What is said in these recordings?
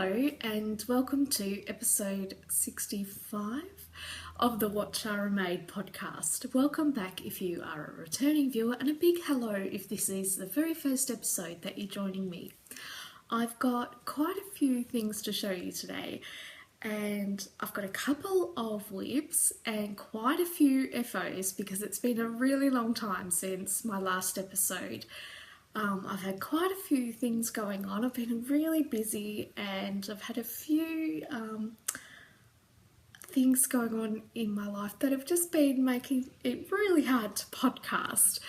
Hello and welcome to episode 65 of the What Shara Made podcast. Welcome back if you are a returning viewer, and a big hello if this is the very first episode that you're joining me. I've got quite a few things to show you today, and I've got a couple of whips and quite a few FOs because it's been a really long time since my last episode. I've had quite a few things going on. I've been really busy and I've had a few things going on in my life that have just been making it really hard to podcast.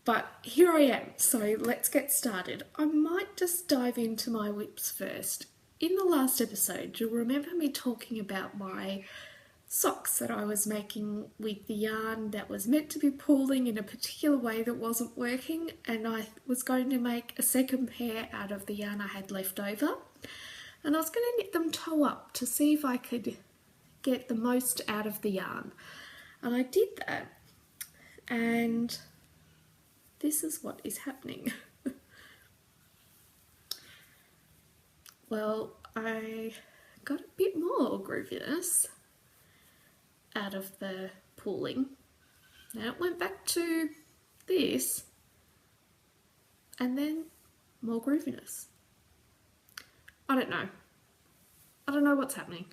But here I am, so let's get started. I might just dive into my whips first. In the last episode, you'll remember me talking about my socks that I was making with the yarn that was meant to be pulling in a particular way that wasn't working, and I was going to make a second pair out of the yarn I had left over, and I was going to knit them toe up to see if I could get the most out of the yarn, and I did that, and this is what is happening. Well, I got a bit more grooviness out of the pulling. Now it went back to this and then more grooviness. I don't know what's happening.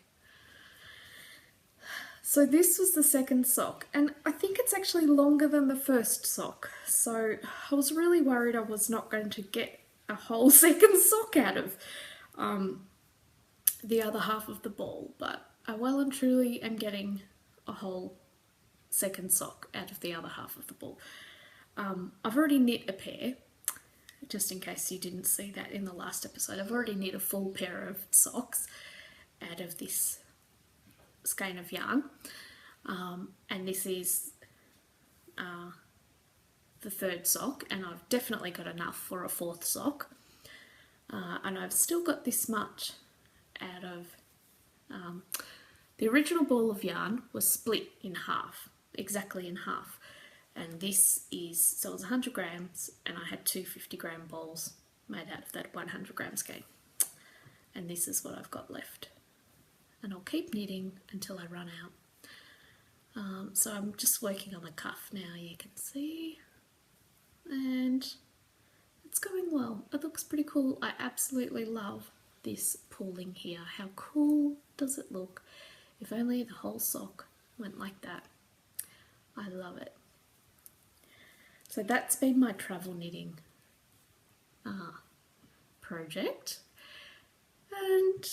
So this was the second sock, and I think it's actually longer than the first sock, so I was really worried I was not going to get a whole second sock out of the other half of the ball, but I well and truly am getting a whole second sock out of the other half of the ball. I've already knit a pair, just in case you didn't see that in the last episode. I've already knit a full pair of socks out of this skein of yarn, and this is the third sock, and I've definitely got enough for a fourth sock, and I've still got this much out of the original ball of yarn was split in half, exactly in half, and this is, so it was 100 grams, and I had two 50-gram balls made out of that 100-gram skein, and this is what I've got left, and I'll keep knitting until I run out. So I'm just working on the cuff now, you can see, and it's going well. It looks pretty cool. I absolutely love this pulling here. How cool does it look? If only the whole sock went like that. I love it. So that's been my travel knitting project, and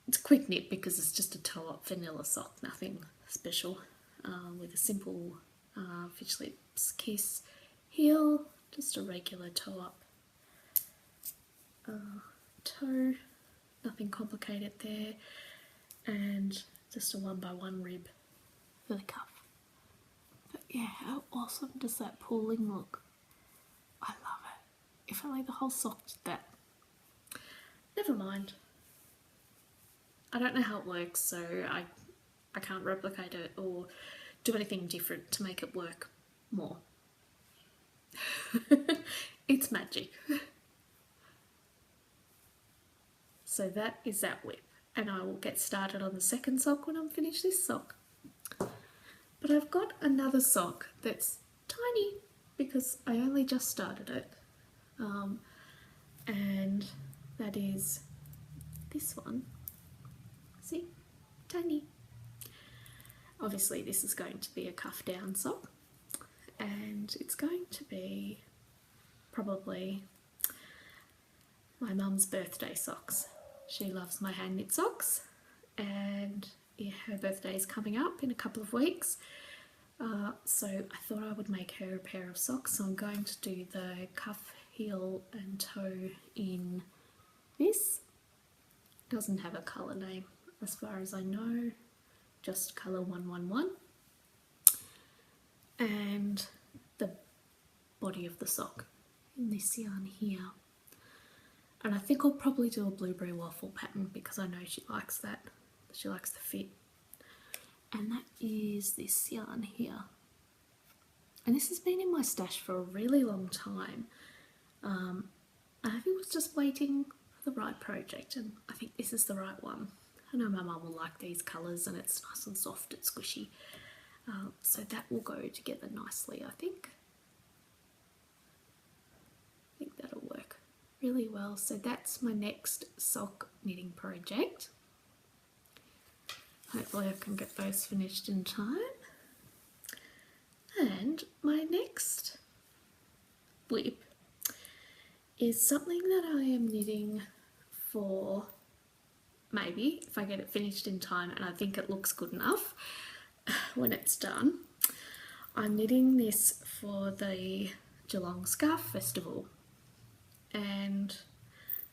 it's a quick knit because it's just a toe up vanilla sock, nothing special, with a simple Fish Lips Kiss heel, just a regular toe up toe, nothing complicated there, and just a 1x1 rib for the cuff. But yeah, how awesome does that pulling look? I love it. If only the whole sock did that. Never mind. I don't know how it works, so I can't replicate it or do anything different to make it work more. It's magic. So that is that whip, and I will get started on the second sock when I'm finished this sock. But I've got another sock that's tiny because I only just started it, and that is this one. See? Tiny. Obviously this is going to be a cuff down sock, and it's going to be probably my mum's birthday socks. She loves my hand knit socks, and yeah, her birthday is coming up in a couple of weeks, so I thought I would make her a pair of socks. So I'm going to do the cuff, heel and toe in this. Doesn't have a colour name as far as I know, just colour 111, and the body of the sock in this yarn here. And I think I'll probably do a blueberry waffle pattern because I know she likes that. She likes the fit. And that is this yarn here. And this has been in my stash for a really long time. I think it was just waiting the right project, and I think this is the right one. I know my mum will like these colours, and it's nice and soft and squishy, so that will go together nicely. I think that'll work really well. So that's my next sock knitting project. Hopefully I can get those finished in time. And my next whip is something that I am knitting for, maybe if I get it finished in time and I think it looks good enough when it's done. I'm knitting this for the Geelong Scarf Festival, and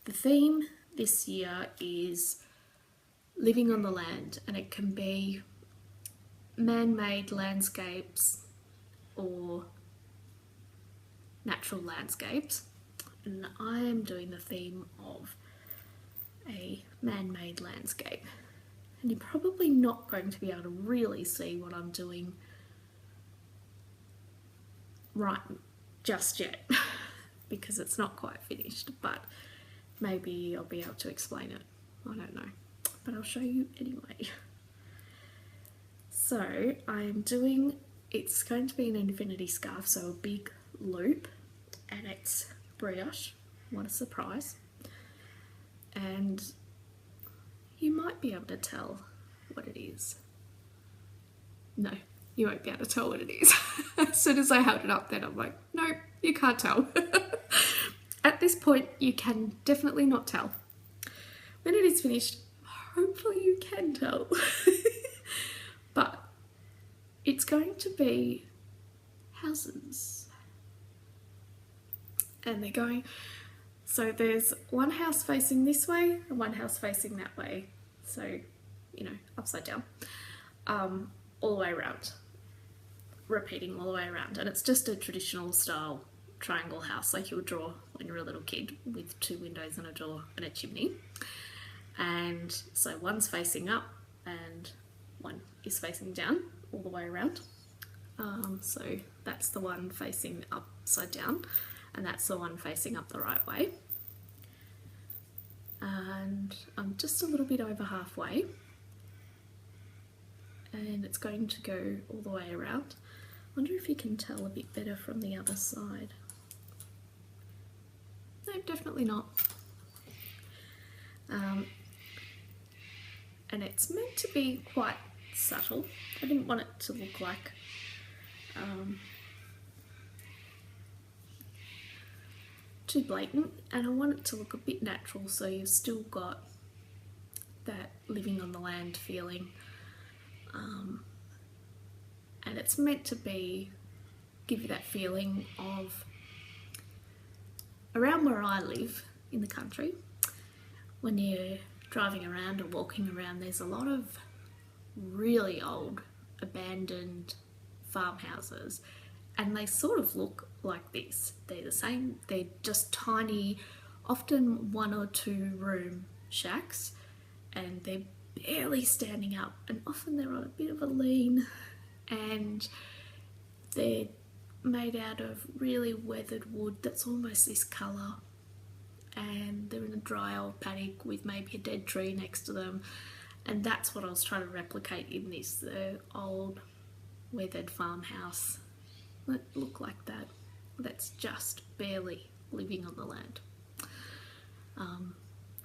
the theme this year is living on the land, and it can be man-made landscapes or natural landscapes, and I am doing the theme of a man-made landscape, and you're probably not going to be able to really see what I'm doing right just yet because it's not quite finished, but maybe I'll be able to explain it. I don't know, but I'll show you anyway. So I'm doing, it's going to be an infinity scarf, so a big loop, and it's brioche. What a surprise. And you might be able to tell what it is. No, you won't be able to tell what it is. As soon as I held it up then I'm like, no, you can't tell. At this point you can definitely not tell. When it is finished, hopefully you can tell. But it's going to be houses. And they're going, so there's one house facing this way and one house facing that way. So, you know, upside down, all the way around, repeating all the way around. And it's just a traditional style triangle house like you would draw when you were a little kid, with 2 windows and a door and a chimney. And so one's facing up and one is facing down all the way around. So that's the one facing upside down, and that's the one facing up the right way. And I'm just a little bit over halfway, and it's going to go all the way around. I wonder if you can tell a bit better from the other side. No, definitely not. And it's meant to be quite subtle. I didn't want it to look like too blatant, and I want it to look a bit natural, so you've still got that living on the land feeling, and it's meant to be, give you that feeling of, around where I live in the country, when you're driving around or walking around, there's a lot of really old abandoned farmhouses, and they sort of look like this. They're the same, they're just tiny, often 1 or 2 room shacks, and they're barely standing up, and often they're on a bit of a lean, and they're made out of really weathered wood that's almost this colour, and they're in a dry old paddock with maybe a dead tree next to them. And that's what I was trying to replicate in this, the old weathered farmhouse that look like that. That's just barely living on the land.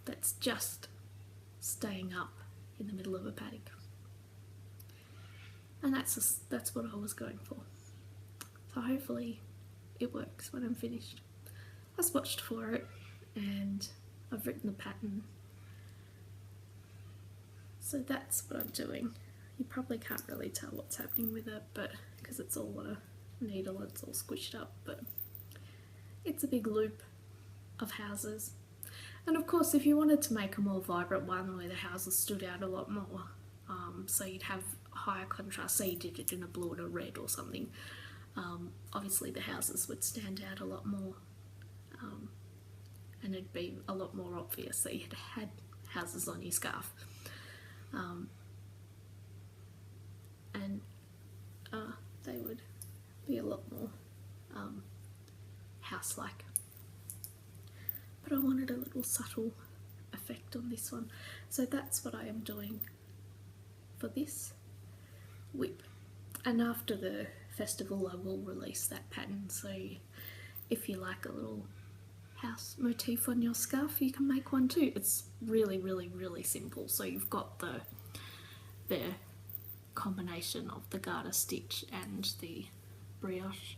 That's just staying up in the middle of a paddock. And that's what I was going for. So hopefully it works when I'm finished. I swatched for it and I've written the pattern. So that's what I'm doing. You probably can't really tell what's happening with it, but because it's all a needle, it's all squished up, but it's a big loop of houses. And of course, if you wanted to make a more vibrant one where the houses stood out a lot more, so you'd have higher contrast, say you did it in a blue and a red or something, obviously the houses would stand out a lot more, and it'd be a lot more obvious that you had houses on your scarf. And they would be a lot more house-like. But I wanted a little subtle effect on this one. So that's what I am doing for this whip. And after the festival I will release that pattern, so if you like a little house motif on your scarf you can make one too. It's really really simple. So you've got the combination of the garter stitch and the brioche,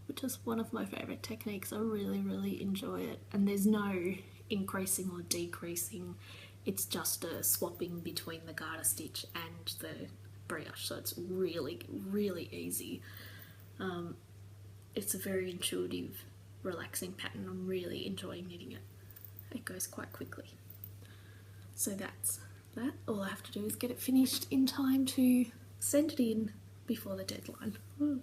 which is one of my favourite techniques. I really enjoy it, and there's no increasing or decreasing, it's just a swapping between the garter stitch and the brioche, so it's really easy. It's a very intuitive, relaxing pattern. I'm really enjoying knitting it. It goes quite quickly. So that's that. All I have to do is get it finished in time to send it in before the deadline. Ooh.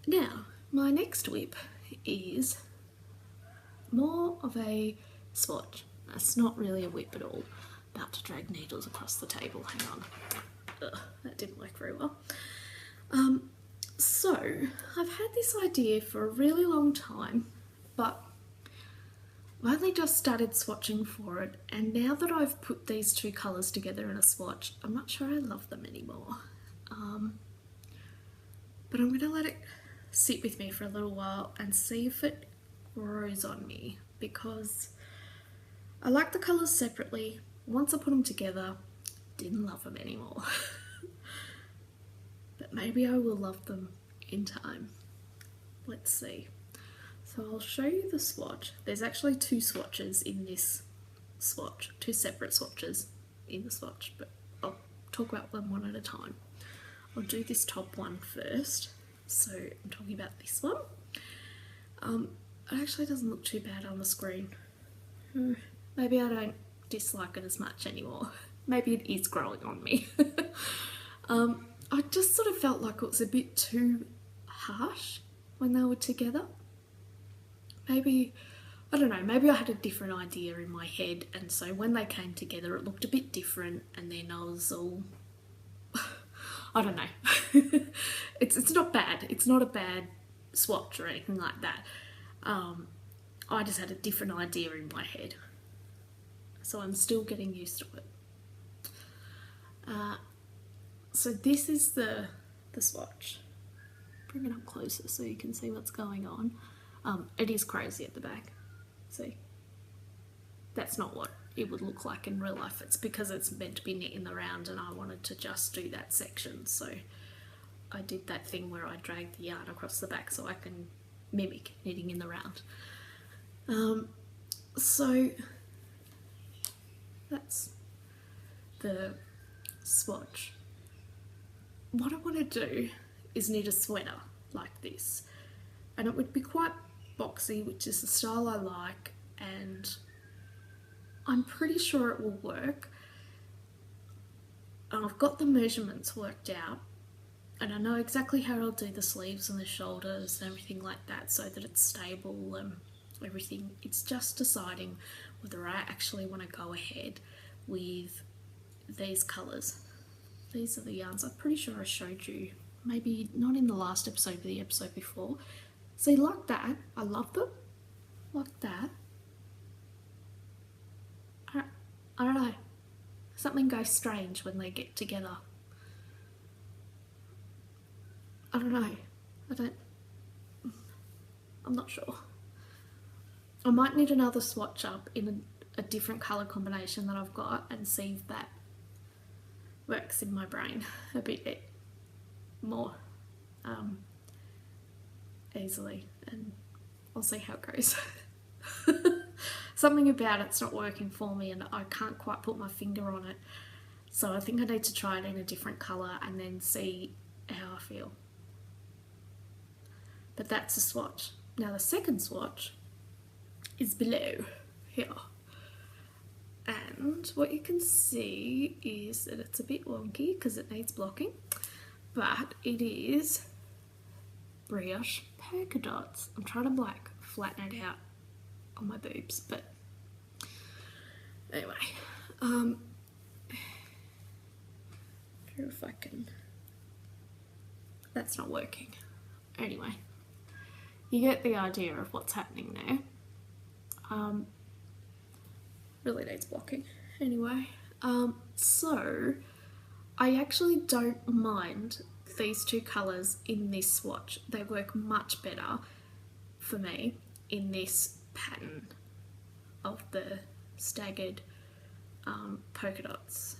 Now, my next whip is more of a swatch. That's not really a whip at all. About to drag needles across the table, hang on. Ugh, that didn't work very well. So, I've had this idea for a really long time, but I've only just started swatching for it, and now that I've put these two colours together in a swatch, I'm not sure I love them anymore. But I'm going to let it sit with me for a little while and see if it grows on me, because I like the colours separately. Once I put them together, didn't love them anymore. But maybe I will love them in time. Let's see. So I'll show you the swatch. There's actually two swatches in this swatch, two separate swatches in the swatch, but I'll talk about them one at a time. I'll do this top one first. So I'm talking about this one. It actually doesn't look too bad on the screen. Maybe I don't dislike it as much anymore. Maybe it is growing on me. I just sort of felt like it was a bit too harsh when they were together. Maybe, I don't know, maybe I had a different idea in my head, and so when they came together it looked a bit different, and then I was all, I don't know. It's not bad. It's not a bad swatch or anything like that. I just had a different idea in my head. So I'm still getting used to it. So this is the swatch. Bring it up closer so you can see what's going on. It is crazy at the back. See? That's not what it would look like in real life. It's because it's meant to be knit in the round, and I wanted to just do that section. So I did that thing where I dragged the yarn across the back so I can mimic knitting in the round. So that's the swatch. What I want to do is knit a sweater like this, and it would be quite boxy, which is the style I like, and I'm pretty sure it will work. And I've got the measurements worked out, and I know exactly how I'll do the sleeves and the shoulders and everything like that so that it's stable and everything. It's just deciding whether I actually want to go ahead with these colours. These are the yarns. I'm pretty sure I showed you, maybe not in the last episode, but the episode before. See, like that, I love them. Like that. I don't know. Something goes strange when they get together. I don't know. I'm not sure. I might need another swatch up in a different colour combination that I've got and see if that works in my brain a bit more easily, and I'll see how it goes. Something about it's not working for me and I can't quite put my finger on it, so I think I need to try it in a different colour and then see how I feel. But that's a swatch. Now the second swatch is below here, and what you can see is that it's a bit wonky because it needs blocking, but it is brioche polka dots. I'm trying to like flatten it out on my boobs, but anyway, if I can, that's not working. Anyway, you get the idea of what's happening there. Really needs blocking. Anyway, so I actually don't mind these two colours in this swatch. They work much better for me in this pattern of the staggered polka dots.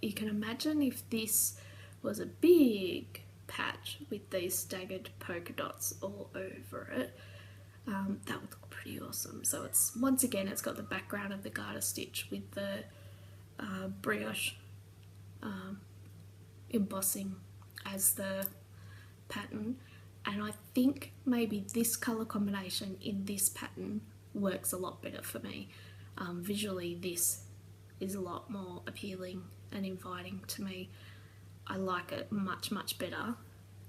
You can imagine if this was a big patch with these staggered polka dots all over it, that would look pretty awesome. So it's, once again, it's got the background of the garter stitch with the brioche embossing as the pattern, and I think maybe this colour combination in this pattern works a lot better for me. Visually, this is a lot more appealing and inviting to me. I like it much better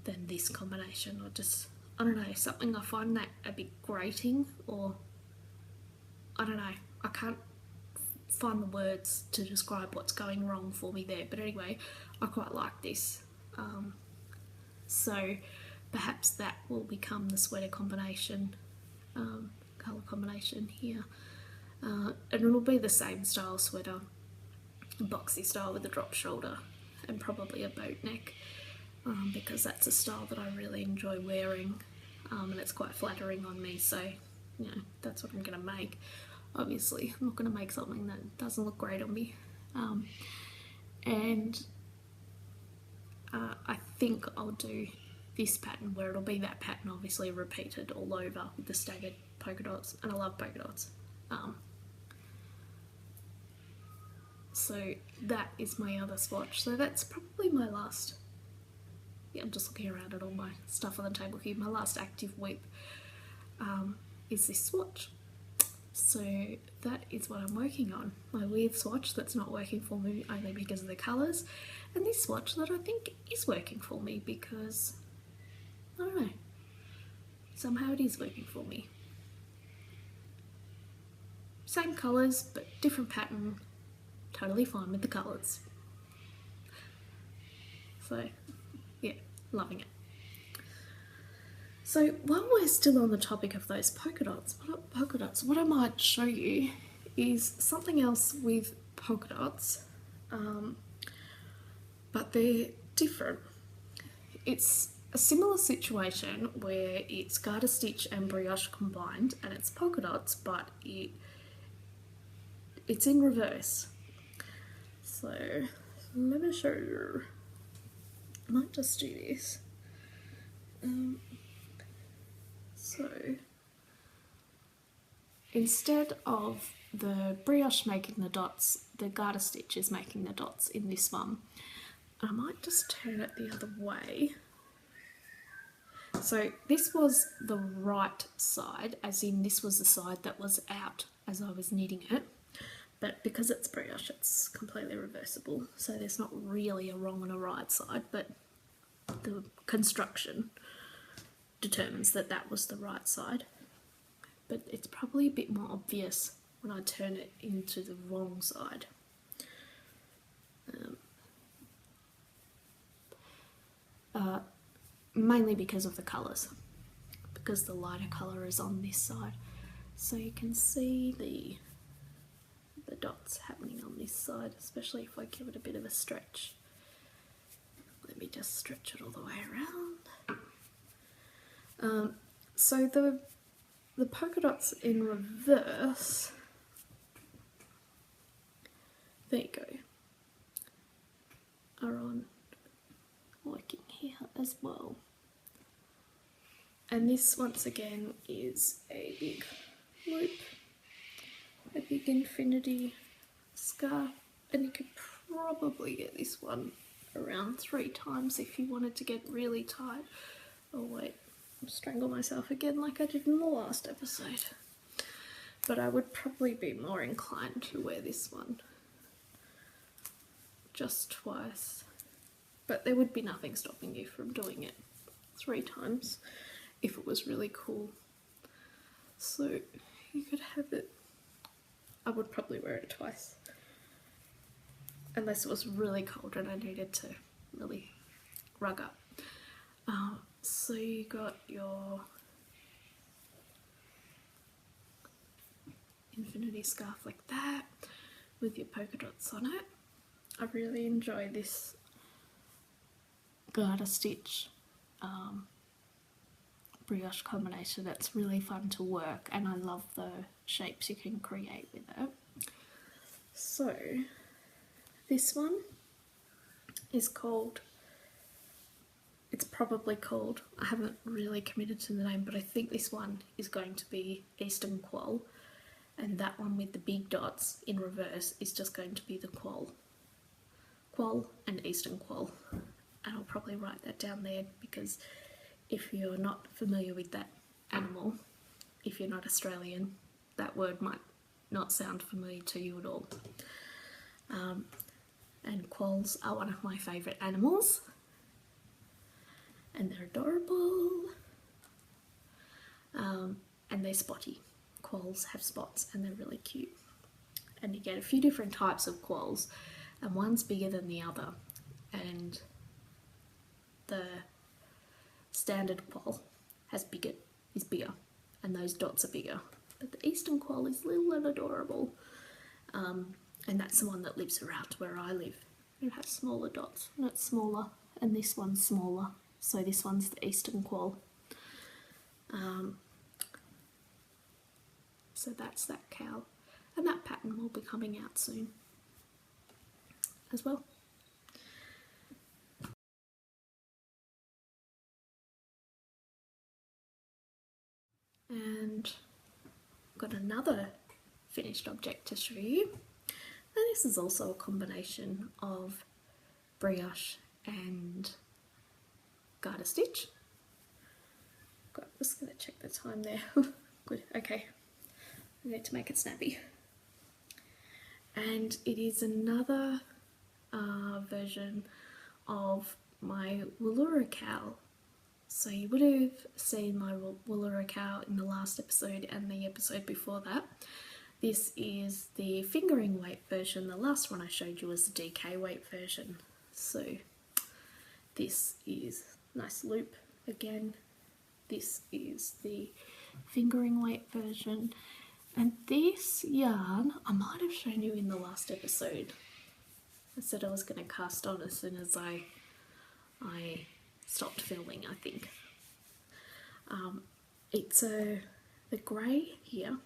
than this combination, or just, I don't know, something, I find that a bit grating, or I don't know, I can't find the words to describe what's going wrong for me there, but anyway, I quite like this. So perhaps that will become the sweater combination, colour combination here. And it'll be the same style sweater, boxy style with a drop shoulder and probably a boat neck, because that's a style that I really enjoy wearing, and it's quite flattering on me, so you know, that's what I'm going to make. Obviously I'm not going to make something that doesn't look great on me, and I think I'll do this pattern where it'll be that pattern obviously repeated all over with the staggered polka dots, and I love polka dots. So that is my other swatch. So that's probably my last, yeah, I'm just looking around at all my stuff on the table here, my last active whip is this swatch. So that is what I'm working on. My weird swatch that's not working for me only because of the colours, and this swatch that I think is working for me because, I don't know, somehow it is working for me. Same colours but different pattern, totally fine with the colours. So yeah, loving it. So while we're still on the topic of those polka dots, what I might show you is something else with polka dots, but they're different. It's a similar situation where it's garter stitch and brioche combined, and it's polka dots, but it's in reverse. So let me show you. I might just do this. So instead of the brioche making the dots, the garter stitch is making the dots in this one. I might just turn it the other way. So this was the right side, as in this was the side that was out as I was knitting it. But because it's brioche, it's completely reversible. So there's not really a wrong and a right side, but the construction determines that that was the right side. But it's probably a bit more obvious when I turn it into the wrong side. Mainly because of the colours, because the lighter colour is on this side. So you can see the dots happening on this side, especially if I give it a bit of a stretch. Let me just stretch it all the way around. So the polka dots in reverse, there you go, are on working here as well. And this once again is a big loop, a big infinity scarf, and you could probably get this one around 3 times if you wanted to get really tight. Oh wait, I'll strangle myself again like I did in the last episode. But I would probably be more inclined to wear this one just twice. But there would be nothing stopping you from doing it 3 times if it was really cool. So you could have it, I would probably wear it twice. Unless it was really cold and I needed to really rug up. So you got your infinity scarf like that with your polka dots on it. I really enjoy this garter stitch brioche combination. It's really fun to work and I love the shapes you can create with it. So this one is called, it's probably called, I haven't really committed to the name, but I think this one is going to be Eastern Quoll, and that one with the big dots in reverse is just going to be the Quoll. Quoll and Eastern Quoll. And I'll probably write that down there because if you're not familiar with that animal, if you're not Australian, that word might not sound familiar to you at all. And quolls are one of my favourite animals. And they're adorable. And they're spotty. Quolls have spots and they're really cute. And you get a few different types of quolls, and one's bigger than the other. And the standard quoll is bigger, and those dots are bigger. But the Eastern Quoll is little and adorable. And that's the one that lives around where I live. It has smaller dots, and it's smaller, and this one's smaller. So this one's the Eastern Quoll. So that's that cow. And that pattern will be coming out soon as well. And got another finished object to show you. And this is also a combination of brioche and garter stitch. I'm just going to check the time there. Good, okay. I need to make it snappy. And it is another version of my Wooloora cow. So you would have seen my Wooloora cow in the last episode and the episode before that. This is the fingering weight version. The last one I showed you was the DK weight version. So this is nice loop again. This is the fingering weight version. And this yarn, I might have shown you in the last episode. I said I was going to cast on as soon as I stopped filming, I think. The grey here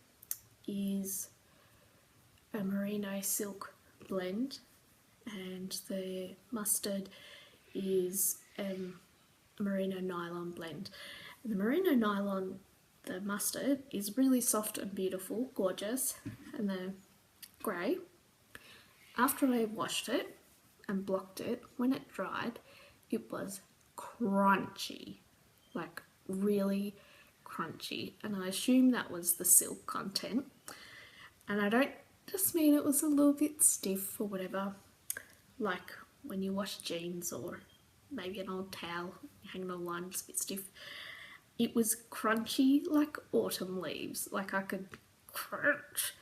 is a merino silk blend, and the mustard is a merino nylon blend. And the merino nylon, the mustard, is really soft and beautiful, gorgeous, and the grey, after I washed it and blocked it, when it dried, it was crunchy, like really crunchy, and I assume that was the silk content. And I don't just mean it was a little bit stiff or whatever, like when you wash jeans or maybe an old towel, you hang it on one, it's a bit stiff. It was crunchy like autumn leaves, like I could crunch.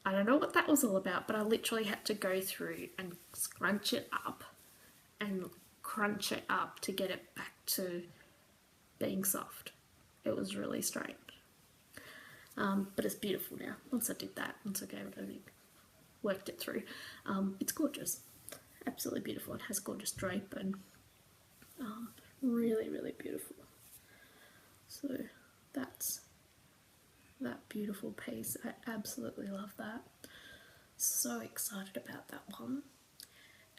I don't know what that was all about, but I literally had to go through and scrunch it up and crunch it up to get it back to being soft. It was really strange. But it's beautiful now. Once I did that, once I gave it a worked it through, it's gorgeous. Absolutely beautiful. It has gorgeous drape and really, really beautiful. So that's that beautiful piece. I absolutely love that. So excited about that one.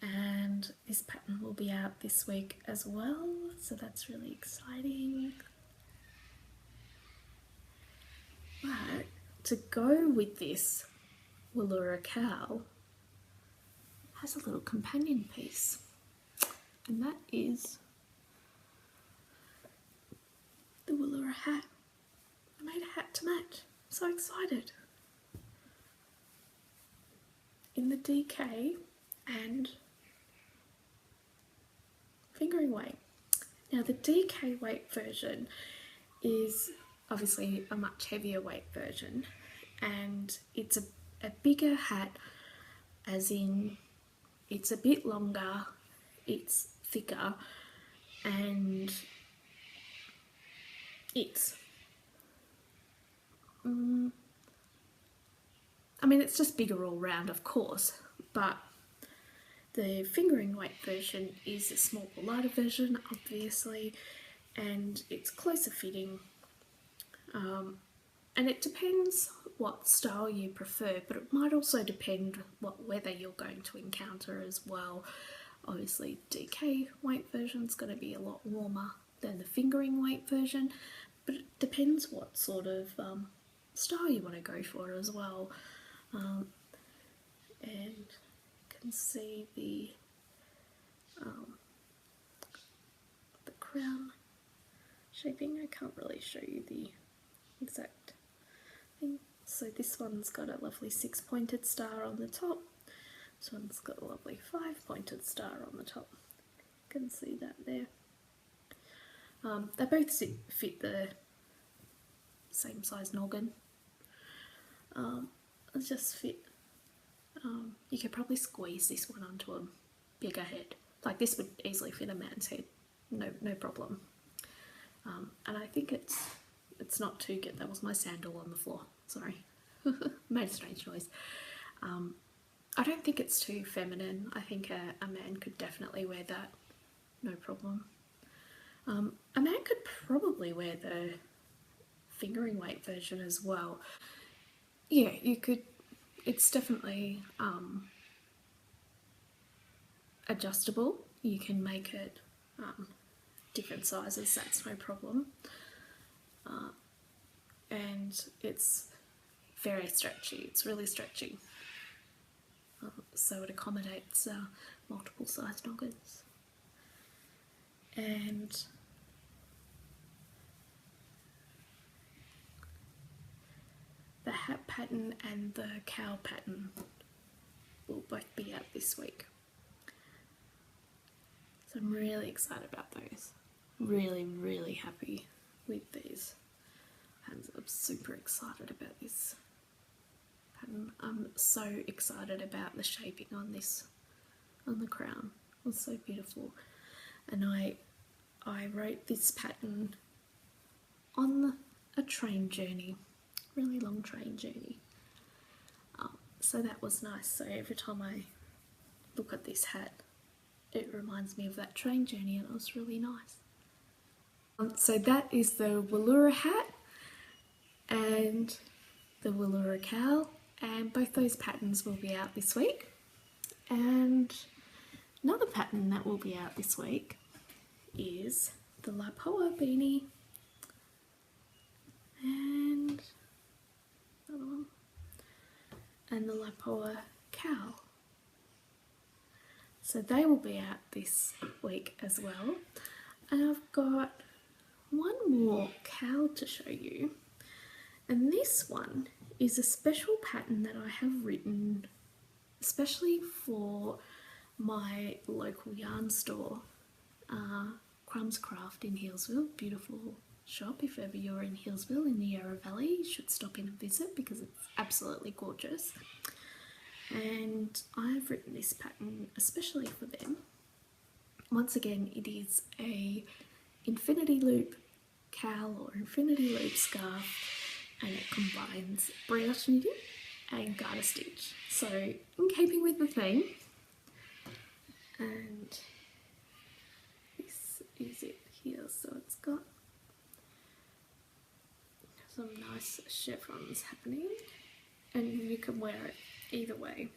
And this pattern will be out this week as well, so that's really exciting. But to go with this Wooloora cow has a little companion piece, and that is the Wooloora hat. I made a hat to match. I'm so excited. In the DK and fingering weight. Now the DK weight version is obviously a much heavier weight version, and it's a bigger hat, as in it's a bit longer, it's thicker, and it's I mean, it's just bigger all round, of course, but the fingering weight version is a smaller, lighter version, obviously, and it's closer fitting. And it depends what style you prefer, but it might also depend what weather you're going to encounter as well. Obviously, DK weight version is going to be a lot warmer than the fingering weight version, but it depends what sort of style you want to go for as well. And you can see the crown shaping. I can't really show you the exact thing. So this one's got a lovely 6-pointed star on the top. This one's got a lovely 5-pointed star on the top. You can see that there. They both fit the same size noggin. It's just fit. You could probably squeeze this one onto a bigger head. Like this would easily fit a man's head, no problem. And I think it's not too good. That was my sandal on the floor. Sorry, made a strange noise. I don't think it's too feminine. I think a man could definitely wear that, no problem. A man could probably wear the fingering weight version as well. Yeah, you could. It's definitely adjustable. You can make it different sizes, that's no problem. And it's very stretchy, it's really stretchy. So it accommodates multiple size noggins. And the hat pattern and the cowl pattern will both be out this week. So I'm really excited about those. Really happy with these. And I'm super excited about this pattern. I'm so excited about the shaping on this, on the crown. It was so beautiful. And I wrote this pattern on a train journey, really long train journey. So that was nice. So every time I look at this hat, it reminds me of that train journey, and it was really nice. So that is the Wooloora hat and the Wooloora cowl, and both those patterns will be out this week. And another pattern that will be out this week is the Lapoa beanie and another one, and the Lapoa cowl. So they will be out this week as well. And I've got one more cowl to show you, and this one is a special pattern that I have written especially for my local yarn store, Crumbs Craft in Healesville. Beautiful shop. If ever you're in Healesville in the Yarra Valley, you should stop in and visit because it's absolutely gorgeous. And I've written this pattern especially for them. Once again, it is a infinity loop cowl or infinity loop scarf, and it combines brioche knitting and garter stitch. So in keeping with the theme, and this is it here. So it's got some nice chevrons happening, and you can wear it either way.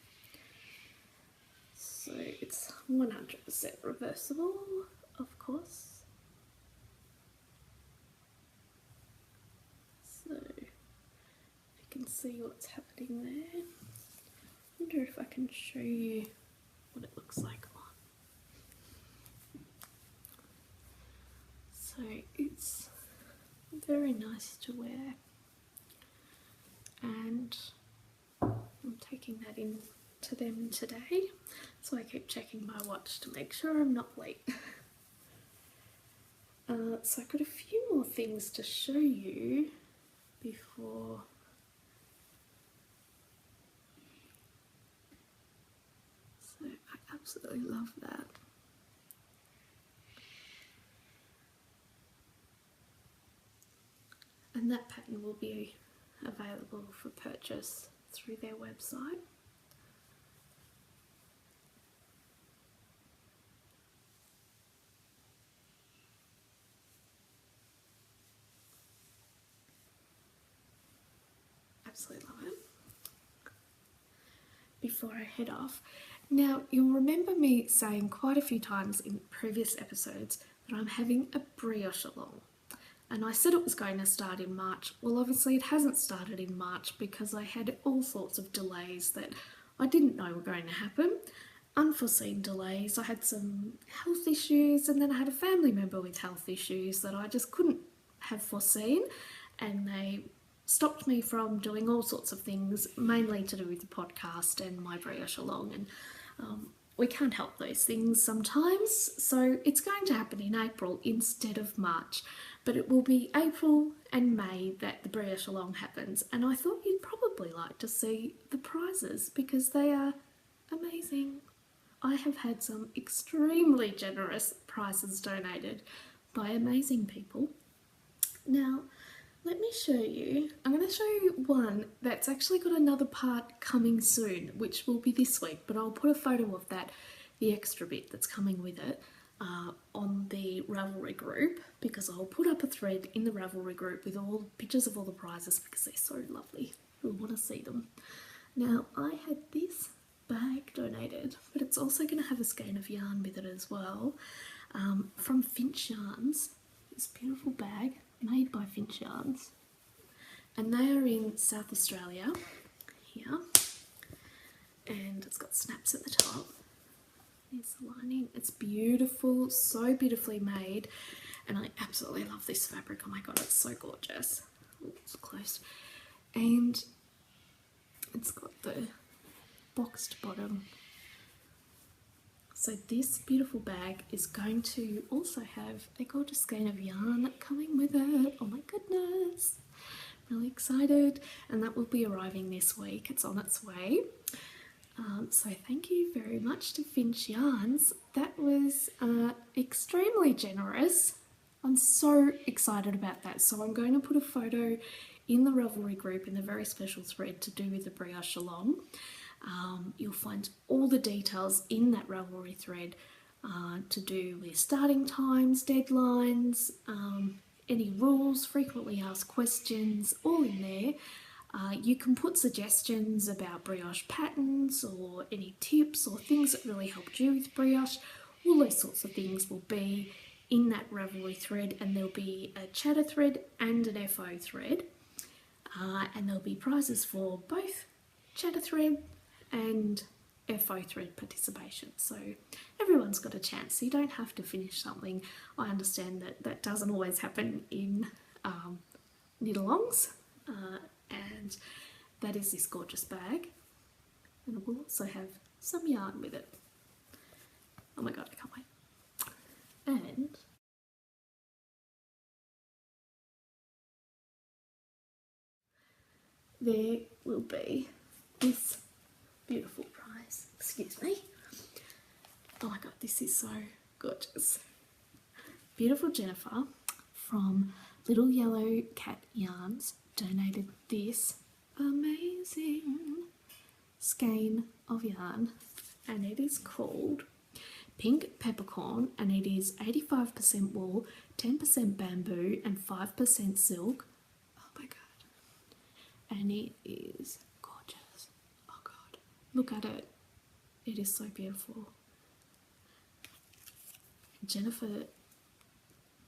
So it's 100% reversible, of course. So you can see what's happening there. I wonder if I can show you what it looks like on. So it's very nice to wear, and I'm taking that in to them today, so I keep checking my watch to make sure I'm not late. So I've got a few more things to show you. before. So I absolutely love that. And that pattern will be available for purchase through their website. Absolutely love it. Before I head off, now you'll remember me saying quite a few times in previous episodes that I'm having a brioche along. And I said it was going to start in March. Well, obviously it hasn't started in March because I had all sorts of delays that I didn't know were going to happen. Unforeseen delays. I had some health issues, and then I had a family member with health issues that I just couldn't have foreseen, and they stopped me from doing all sorts of things, mainly to do with the podcast and my brioche along. And we can't help those things sometimes, so it's going to happen in April instead of March, but it will be April and May that the brioche along happens, and I thought you'd probably like to see the prizes because they are amazing. I have had some extremely generous prizes donated by amazing people. Now, let me show you. I'm going to show you one that's actually got another part coming soon, which will be this week, but I'll put a photo of that, the extra bit that's coming with it, on the Ravelry group, because I'll put up a thread in the Ravelry group with all pictures of all the prizes because they're so lovely. You'll want to see them. Now, I had this bag donated, but it's also going to have a skein of yarn with it as well, from Finch Yarns. This beautiful bag made by Finch Yarns, and they are in South Australia here, and it's got snaps at the top. There's the lining. It's beautiful, so beautifully made, and I absolutely love this fabric. Oh my god, it's so gorgeous. Oh, it's close. And it's got the boxed bottom. So this beautiful bag is going to also have a gorgeous skein of yarn coming with it. Oh my goodness, really excited, and that will be arriving this week. It's on its way. So thank you very much to Finch Yarns. That was extremely generous. I'm so excited about that. So I'm going to put a photo in the Ravelry group in the very special thread to do with the brioche along. You'll find all the details in that Ravelry thread to do with starting times, deadlines, any rules, frequently asked questions, all in there. You can put suggestions about brioche patterns or any tips or things that really helped you with brioche. All those sorts of things will be in that Ravelry thread, and there'll be a chatter thread and an FO thread, and there'll be prizes for both chatter thread and FO thread participation, so everyone's got a chance. So you don't have to finish something. I understand that that doesn't always happen in knit-alongs, and that is this gorgeous bag, and it will also have some yarn with it. Oh my god, I can't wait. And there will be this beautiful prize. Excuse me. Oh my god, this is so gorgeous. Beautiful Jennifer from Little Yellow Cat Yarns donated this amazing skein of yarn, and it is called Pink Peppercorn, and it is 85% wool, 10% bamboo and 5% silk. Oh my god. And it is gorgeous. Oh god. Look at it. It is so beautiful. Jennifer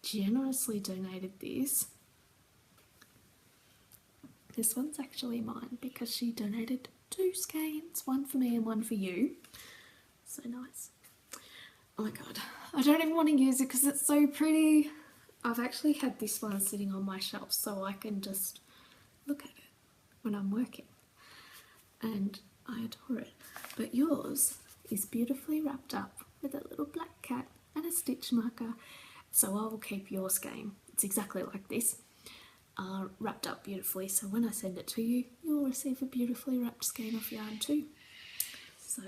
generously donated this. This one's actually mine because she donated 2 skeins, one for me and one for you. So nice. Oh my god, I don't even want to use it because it's so pretty. I've actually had this one sitting on my shelf so I can just look at it when I'm working, and I adore it. But yours is beautifully wrapped up with a little black cat and a stitch marker, so I will keep your skein. It's exactly like this. wrapped up beautifully, so when I send it to you, you'll receive a beautifully wrapped skein of yarn too. So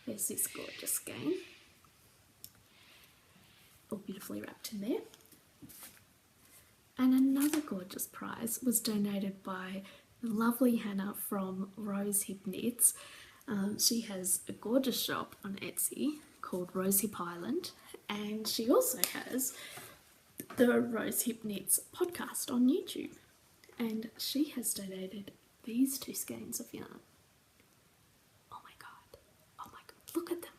there's this gorgeous skein, all beautifully wrapped in there. And another gorgeous prize was donated by the lovely Hannah from Rose Hip Knits. She has a gorgeous shop on Etsy called Rose Hip Island, and she also has the Rose Hip Knits podcast on YouTube, and she has donated these 2 skeins of yarn. Oh my god, look at them.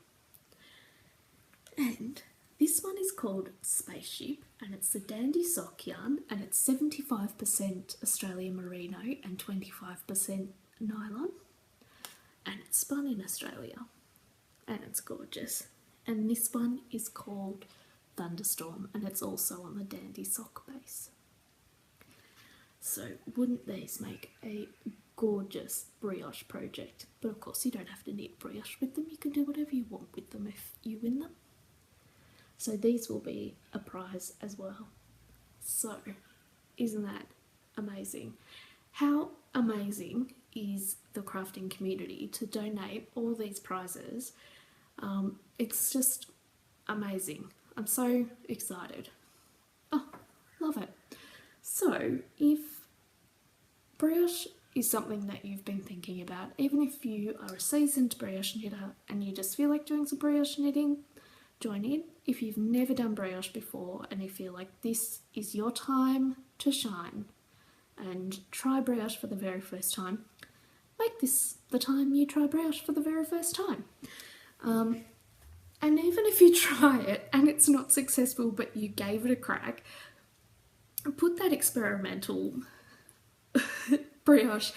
And this one is called Spaceship, and it's the Dandy Sock yarn, and it's 75% Australian Merino and 25% nylon, and it's spun in Australia, and it's gorgeous. And this one is called Thunderstorm, and it's also on the Dandy Sock base. So wouldn't these make a gorgeous brioche project? But of course you don't have to knit brioche with them, you can do whatever you want with them if you win them. So these will be a prize as well. So isn't that amazing? How amazing is the crafting community to donate all these prizes? It's just amazing. I'm so excited. Oh, love it. So if brioche is something that you've been thinking about, even if you are a seasoned brioche knitter and you just feel like doing some brioche knitting, join in. If you've never done brioche before and you feel like this is your time to shine and try brioche for the very first time, make this the time you try brioche for the very first time. And even if you try it and it's not successful but you gave it a crack, put that experimental brioche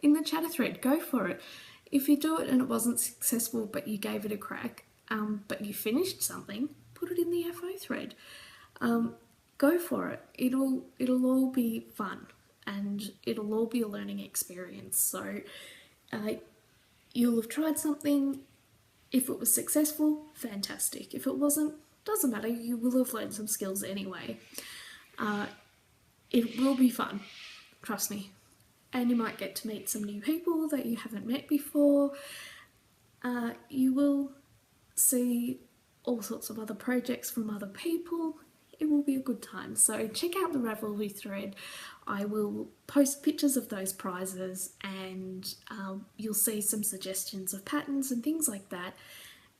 in the chatter thread. Go for it. If you do it and it wasn't successful but you gave it a crack, but you finished something, put it in the FO thread. Go for it. It'll all be fun and it'll all be a learning experience. So you'll have tried something. If it was successful, fantastic. If it wasn't, doesn't matter. You will have learned some skills anyway. It will be fun, trust me. And you might get to meet some new people that you haven't met before. You will see all sorts of other projects from other people. It will be a good time. So check out the Ravelry thread. I will post pictures of those prizes, and you'll see some suggestions of patterns and things like that.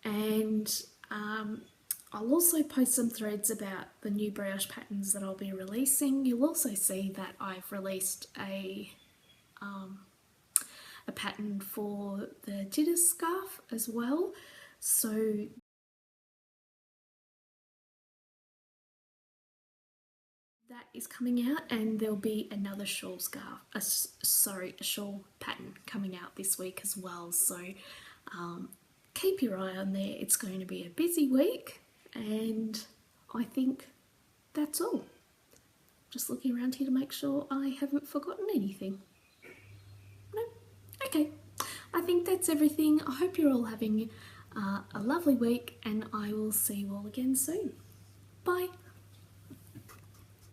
And I'll also post some threads about the new brioche patterns that I'll be releasing. You'll also see that I've released a pattern for the jitters scarf as well. So that is coming out, and there'll be another shawl scarf, a shawl pattern coming out this week as well. So keep your eye on there. It's going to be a busy week, and I think that's all. Just looking around here to make sure I haven't forgotten anything. No? Okay. I think that's everything. I hope you're all having a lovely week, and I will see you all again soon. Bye.